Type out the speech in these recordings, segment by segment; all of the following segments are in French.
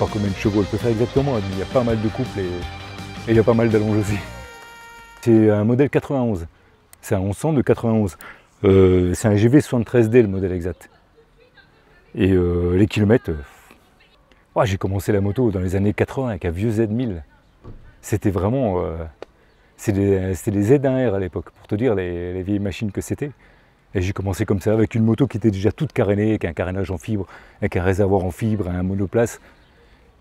pas combien de chevaux elle peut faire exactement, il y a pas mal de couples et il y a pas mal d'allonges aussi. C'est un modèle 91, c'est un 1100 de 91. C'est un GV 73D le modèle exact. Et les kilomètres, j'ai commencé la moto dans les années 80 avec un vieux Z1000. C'était vraiment, c'était les Z1R à l'époque, pour te dire les vieilles machines que c'était. Et j'ai commencé comme ça avec une moto qui était déjà toute carénée, avec un carénage en fibre, avec un réservoir en fibre, un monoplace.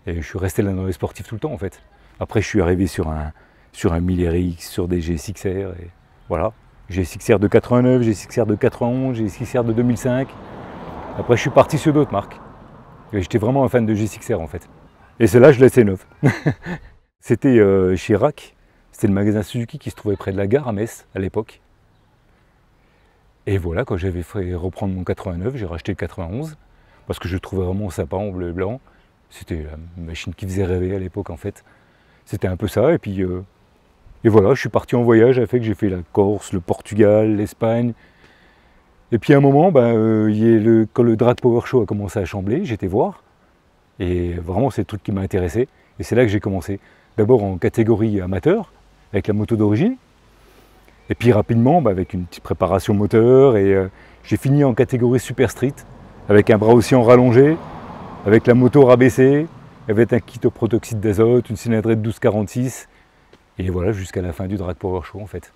Et je suis resté là dans les sportifs tout le temps en fait. Après je suis arrivé sur un 1000RX, sur des GSX-R, et voilà. GSX-R de 89, GSX-R de 91, GSX-R de 2005. Après je suis parti sur d'autres marques. J'étais vraiment un fan de GSX-R en fait. Et celle-là je l'ai laissée neuve. C'était chez RAC, c'était le magasin Suzuki qui se trouvait près de la gare à Metz à l'époque. Et voilà, quand j'avais fait reprendre mon 89, j'ai racheté le 91, parce que je le trouvais vraiment sympa en bleu et blanc. C'était une machine qui faisait rêver à l'époque en fait. C'était un peu ça, et puis et voilà, je suis parti en voyage, ça fait que j'ai fait la Corse, le Portugal, l'Espagne. Et puis à un moment, quand le Drag Power Show a commencé à Chambly, j'étais voir. Et vraiment, c'est le truc qui m'a intéressé. Et c'est là que j'ai commencé. D'abord en catégorie amateur, avec la moto d'origine. Et puis rapidement, avec une petite préparation moteur. Et j'ai fini en catégorie Super Street, avec un bras aussi en rallongé, avec la moto rabaissée, avec un kit au protoxyde d'azote, une cylindrée de 1246. Et voilà, jusqu'à la fin du Drag Power Show en fait.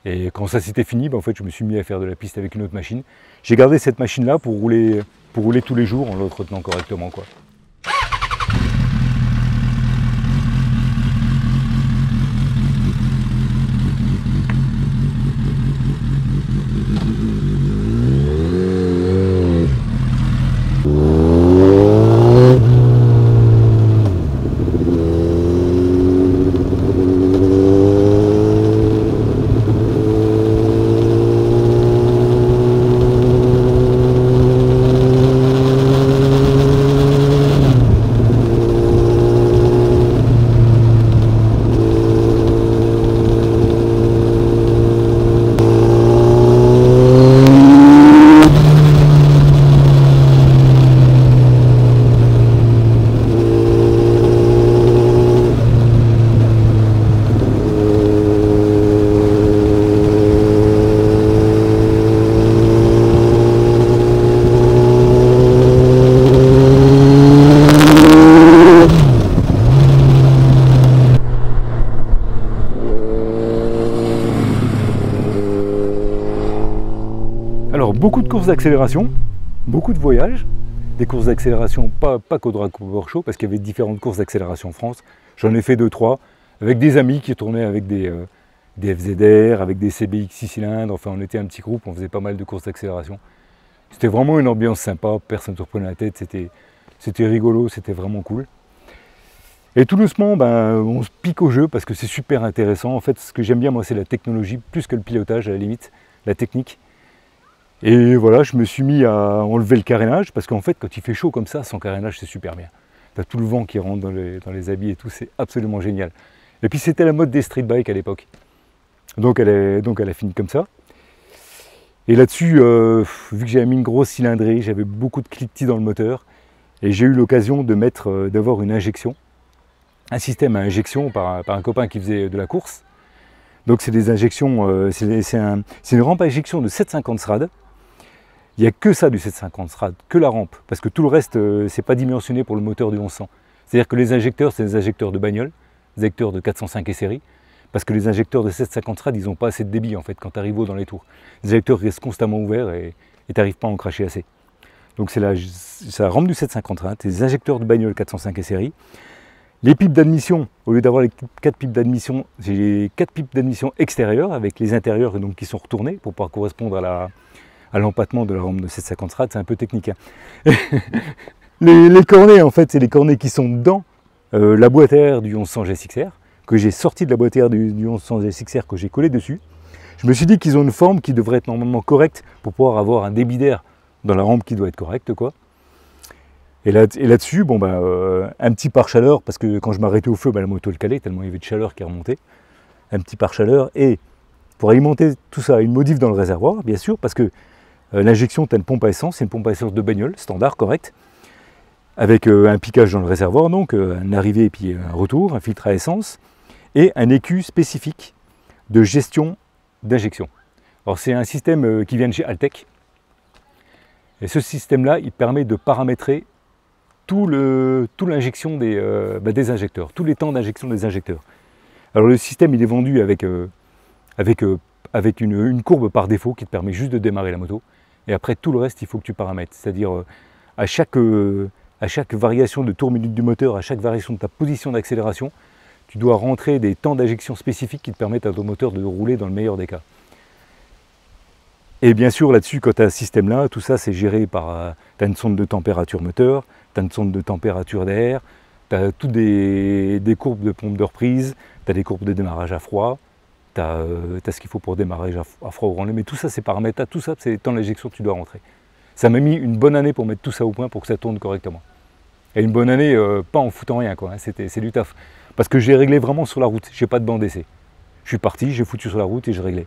Et quand ça s'était fini, en fait, je me suis mis à faire de la piste avec une autre machine. J'ai gardé cette machine-là pour rouler tous les jours en l'entretenant correctement, quoi. Alors beaucoup de courses d'accélération, beaucoup de voyages, des courses d'accélération pas qu'au Drag Power Show, parce qu'il y avait différentes courses d'accélération en France. J'en ai fait 2-3 avec des amis qui tournaient avec des FZR, avec des CBX 6 cylindres, enfin on était un petit groupe, on faisait pas mal de courses d'accélération. C'était vraiment une ambiance sympa, personne ne se prenait la tête, c'était rigolo, c'était vraiment cool. Et tout doucement, on se pique au jeu parce que c'est super intéressant. En fait, ce que j'aime bien moi, c'est la technologie, plus que le pilotage à la limite, la technique. Et voilà, je me suis mis à enlever le carénage, parce qu'en fait, quand il fait chaud comme ça, sans carénage, c'est super bien. T'as tout le vent qui rentre dans les habits et tout, c'est absolument génial. Et puis c'était la mode des street bikes à l'époque. Donc elle a fini comme ça. Et là-dessus, vu que j'avais mis une grosse cylindrée, j'avais beaucoup de cliquetis dans le moteur, et j'ai eu l'occasion d'avoir une injection, un système à injection par un copain qui faisait de la course. Donc c'est des injections, c'est une rampe à injection de 750 SRAD. Il n'y a que ça du 750 SRAD, que la rampe, parce que tout le reste, c'est pas dimensionné pour le moteur du 1100. C'est-à-dire que les injecteurs, c'est des injecteurs de bagnole, des injecteurs de 405 et série, parce que les injecteurs de 750 SRAD, ils n'ont pas assez de débit en fait quand tu arrives haut dans les tours. Les injecteurs restent constamment ouverts et tu n'arrives pas à en cracher assez. Donc c'est la rampe du 750 SRAD, c'est des injecteurs de bagnole 405 et série. Les pipes d'admission, au lieu d'avoir les 4 pipes d'admission, j'ai les 4 pipes d'admission extérieures avec les intérieurs donc, qui sont retournés pour pouvoir correspondre à l'empattement de la rampe de 750 SRAD, c'est un peu technique. Hein. les cornets, en fait, c'est les cornets qui sont dans la boîte à air du 1100 GSX-R, que j'ai sorti de la boîte à air du 1100 GSX-R, que j'ai collé dessus. Je me suis dit qu'ils ont une forme qui devrait être normalement correcte pour pouvoir avoir un débit d'air dans la rampe qui doit être correcte, quoi. Et là-dessus, un petit pare-chaleur, parce que quand je m'arrêtais au feu, la moto le calait, tellement il y avait de chaleur qui remontait. Un petit pare-chaleur, et pour alimenter tout ça, une modif dans le réservoir, bien sûr, parce que l'injection, tu as une pompe à essence, c'est une pompe à essence de bagnole, standard, correct. avec un piquage dans le réservoir, donc un arrivée et puis un retour, un filtre à essence, et un écu spécifique de gestion d'injection. Alors c'est un système qui vient de chez Altec, et ce système-là, il permet de paramétrer tout l'injection des injecteurs, tous les temps d'injection des injecteurs. Alors le système, il est vendu avec une courbe par défaut qui te permet juste de démarrer la moto, et après tout le reste, il faut que tu paramètres, c'est-à-dire à chaque variation de tour minute du moteur, à chaque variation de ta position d'accélération, tu dois rentrer des temps d'injection spécifiques qui te permettent à ton moteur de rouler dans le meilleur des cas. Et bien sûr, là-dessus, quand tu as ce système-là, tout ça, c'est géré par... tu as une sonde de température moteur, tu as une sonde de température d'air, tu as toutes des courbes de pompe de reprise, tu as des courbes de démarrage à froid, tu as ce qu'il faut pour démarrage à froid ou rendu, mais tout ça, c'est paramétrable, tout ça, c'est les temps d'injection que tu dois rentrer. Ça m'a mis une bonne année pour mettre tout ça au point pour que ça tourne correctement. Et une bonne année, pas en foutant rien, quoi, hein, c'est du taf. Parce que j'ai réglé vraiment sur la route, j'ai pas de banc d'essai. Je suis parti, j'ai foutu sur la route et j'ai réglé.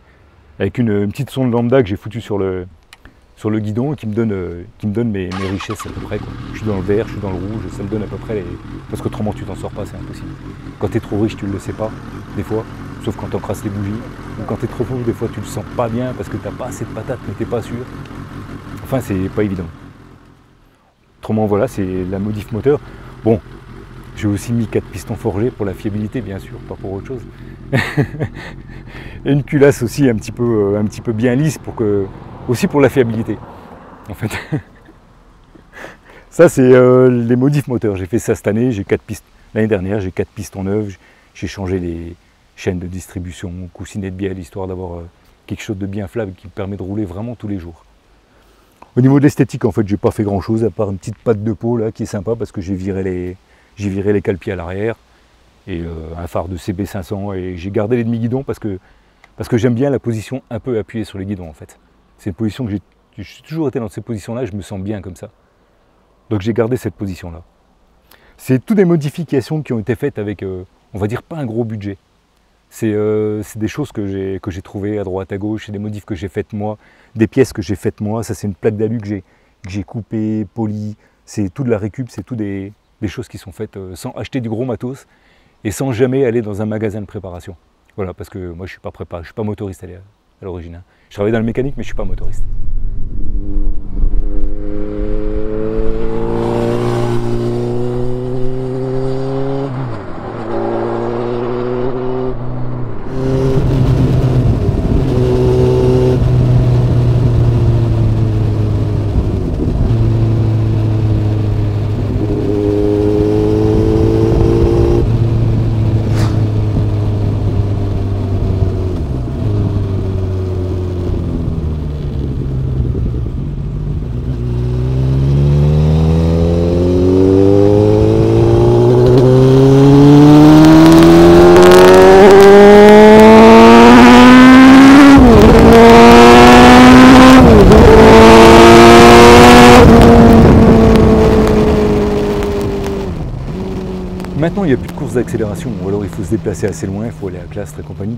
Avec une petite sonde lambda que j'ai foutu sur le guidon et qui me donne mes richesses à peu près, quoi. Je suis dans le vert, je suis dans le rouge, ça me donne à peu près les... Parce qu'autrement tu t'en sors pas, c'est impossible. Quand tu es trop riche, tu ne le sais pas, des fois, sauf quand tu encrasses les bougies. Ou quand tu es trop pauvre, des fois tu le sens pas bien parce que tu n'as pas assez de patates, mais tu n'es pas sûr. Enfin, c'est pas évident. Autrement, voilà, c'est la modif moteur. Bon, j'ai aussi mis 4 pistons forgés pour la fiabilité, bien sûr, pas pour autre chose. Et une culasse aussi un petit peu bien lisse, aussi pour la fiabilité, en fait. Ça, c'est les modifs moteurs. J'ai fait ça cette année, l'année dernière, j'ai 4 pistons neuves, j'ai changé les chaînes de distribution, coussinet de bielle, histoire d'avoir quelque chose de bien fiable qui me permet de rouler vraiment tous les jours. Au niveau de l'esthétique, en fait, j'ai pas fait grand chose, à part une petite patte de peau là qui est sympa parce que j'ai viré les cale-pieds à l'arrière et un phare de CB500 et j'ai gardé les demi-guidons parce que j'aime bien la position un peu appuyée sur les guidons en fait. C'est une position que j'ai toujours été dans cette position-là et je me sens bien comme ça. Donc j'ai gardé cette position-là. C'est toutes des modifications qui ont été faites avec, on va dire, pas un gros budget. C'est des choses que j'ai trouvées à droite, à gauche, c'est des modifs que j'ai faites moi, des pièces que j'ai faites moi. Ça, c'est une plaque d'alu que j'ai coupée, polie. C'est tout de la récup, c'est tout des choses qui sont faites sans acheter du gros matos et sans jamais aller dans un magasin de préparation. Voilà, parce que moi, je suis pas motoriste à l'origine. Hein. Je travaille dans le mécanique, mais je ne suis pas motoriste. Maintenant, il n'y a plus de course d'accélération, ou alors il faut se déplacer assez loin, il faut aller à Castres et compagnie.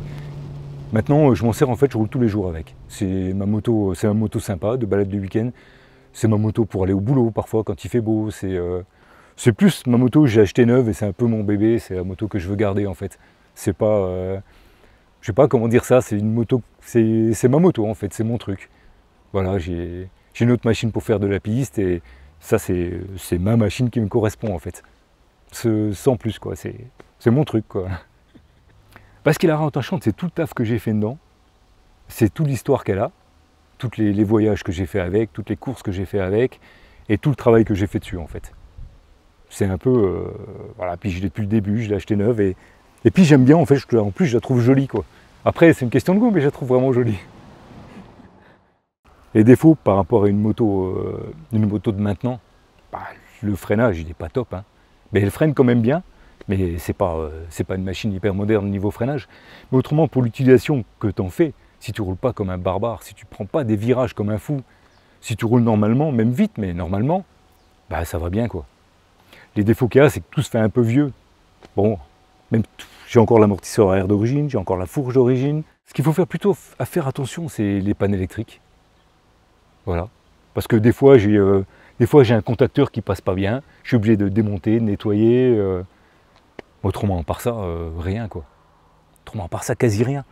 Maintenant, je m'en sers en fait, je roule tous les jours avec. C'est ma moto sympa, de balade de week-end. C'est ma moto pour aller au boulot parfois quand il fait beau. C'est plus ma moto que j'ai acheté neuve et c'est un peu mon bébé, c'est la moto que je veux garder en fait. C'est pas, je sais pas comment dire ça, c'est une moto, c'est ma moto en fait, c'est mon truc. Voilà, j'ai une autre machine pour faire de la piste et ça c'est ma machine qui me correspond en fait. Sans plus quoi, c'est mon truc quoi. Parce qu'il a attachante, c'est tout le taf que j'ai fait dedans, c'est toute l'histoire qu'elle a, tous les voyages que j'ai fait avec, toutes les courses que j'ai fait avec, et tout le travail que j'ai fait dessus en fait. C'est un peu, voilà, puis je l'ai depuis le début, je l'ai acheté neuve, et puis j'aime bien en fait, en plus je la trouve jolie quoi. Après c'est une question de goût, mais je la trouve vraiment jolie. Les défauts par rapport à une moto de maintenant, bah, le freinage il n'est pas top, hein. Mais elle freine quand même bien, mais c'est pas une machine hyper moderne niveau freinage. Mais autrement, pour l'utilisation que tu en fais, si tu roules pas comme un barbare, si tu prends pas des virages comme un fou, si tu roules normalement, même vite, mais normalement, bah ça va bien quoi. Les défauts qu'il y a, c'est que tout se fait un peu vieux. Bon, même j'ai encore l'amortisseur à air d'origine, j'ai encore la fourche d'origine. Ce qu'il faut faire attention, c'est les pannes électriques. Voilà. Parce que des fois, j'ai Des fois j'ai un contacteur qui passe pas bien, je suis obligé de démonter, de nettoyer. Autrement, par ça, rien quoi. Autrement, par ça, quasi rien.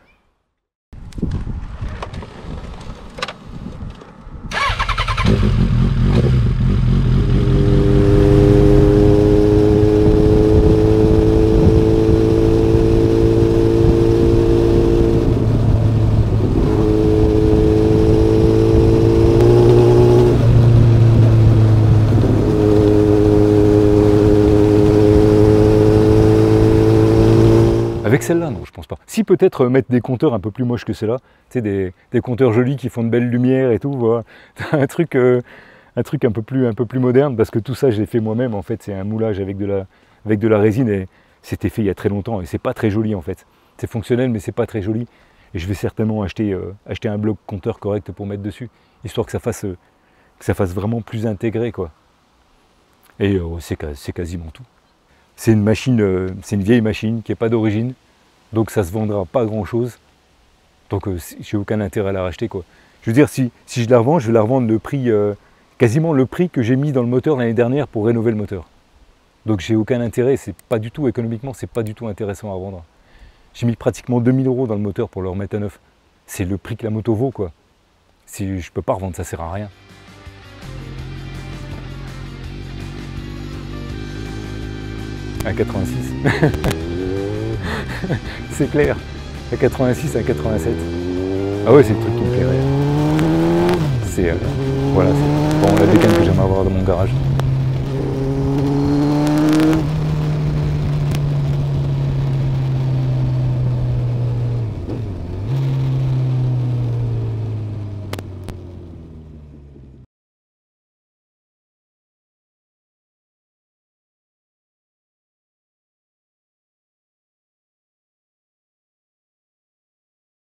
Avec celle-là, non, je pense pas. Si peut-être mettre des compteurs un peu plus moches que celle-là, tu sais, des compteurs jolis qui font de belles lumières et tout, voilà. un truc un peu plus moderne, parce que tout ça, je l'ai fait moi-même, en fait, c'est un moulage avec de la résine, et c'était fait il y a très longtemps, et c'est pas très joli, en fait. C'est fonctionnel, mais c'est pas très joli, et je vais certainement acheter un bloc compteur correct pour mettre dessus, histoire que ça fasse vraiment plus intégré, quoi. Et c'est quasiment tout. C'est une machine, c'est une vieille machine qui n'est pas d'origine, donc ça se vendra pas grand chose. Donc j'ai aucun intérêt à la racheter quoi. Je veux dire, si je la revends, je vais la revendre le prix, quasiment le prix que j'ai mis dans le moteur l'année dernière pour rénover le moteur. Donc j'ai aucun intérêt, c'est pas du tout, économiquement, c'est pas du tout intéressant à vendre. J'ai mis pratiquement 2000 € dans le moteur pour le remettre à neuf. C'est le prix que la moto vaut quoi. Si je peux pas revendre, ça sert à rien. À 86. C'est clair. À 86, à 87. Ah ouais, c'est le truc qui me plairait. C'est voilà, c'est bon, la bécane que j'aimerais avoir dans mon garage.